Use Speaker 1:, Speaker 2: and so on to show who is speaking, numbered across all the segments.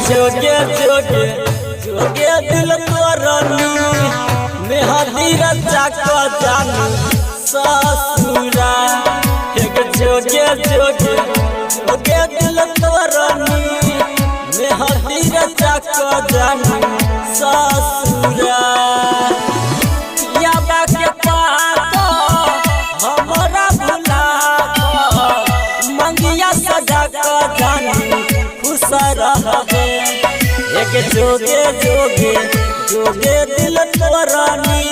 Speaker 1: जोगे जोगे जोगे दिल तोरनी मेहदी रचा को जानू ससुरा। जोगे जोगे जोगे दिल तोरनी मेहदी रचा को जानू ससुरा। याबा के पास हमरा भुला मंगिया सजा को जानू खुश रहे। जोगे जोगे जोगे दिल तोरनी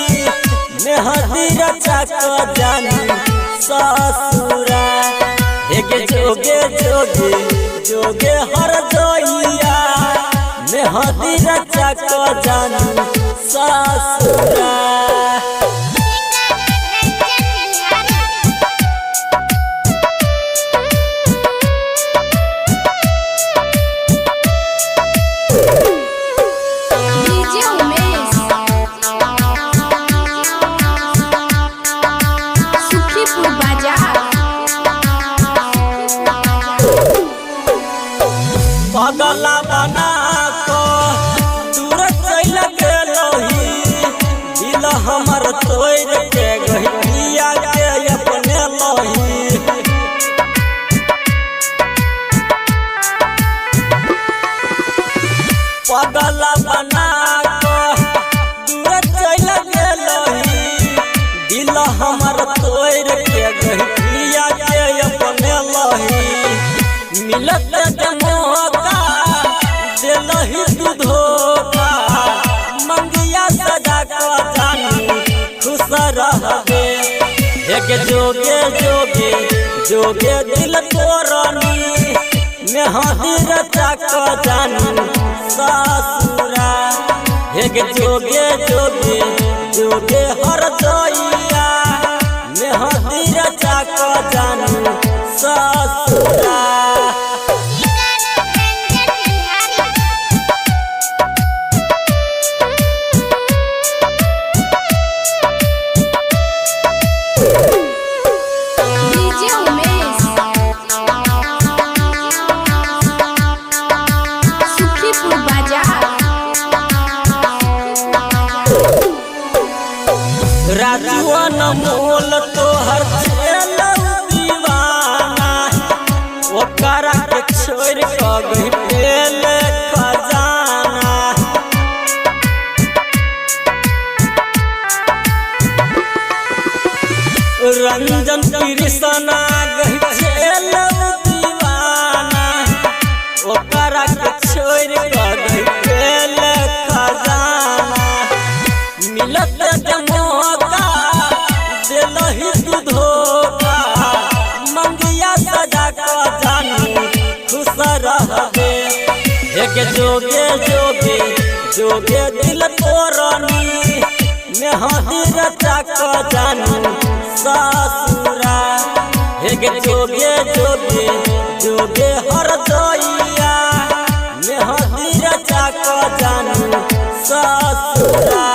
Speaker 1: मेहदी रचा को जानू ससुरा। जोगे जोगे जोगे हर जोइया मेहदी रचा को जानू ससुरा। पगला बना को दूर चल गेलही दिल हमर तोड़ के गहिया के अपने लही। पगला बना को दूर चल गेलही दिल हमर तोड़ के गहिया के अपने लही। मिलत मौका दिलही तू धोखा मंगिया सजा को जानू खुश रहे। जोगे जोगे जोगे दिल तोरनी मेहदी रचा को जानू ससुरा। जोगे जोगे जोगे हर जोइया मेहदी रचा को जानू ससुरा। राजुअन मोल तोहर दीवाना ओकरा के छोड़ के गइल खजाना। रंजन कृष्णा गइल दीवाना ओकरा के छोड़ के गइल खजाना। मिलत मौका दिलही तू धोखा मंगिया सजा को जानू खुश रहे। जोगे जोगे जोगे दिल तोरनी मेहदी रचा को जानू ससुरा। जोगे जोगे जोगे हर जोइया मेहदी रचा को जानू ससुरा।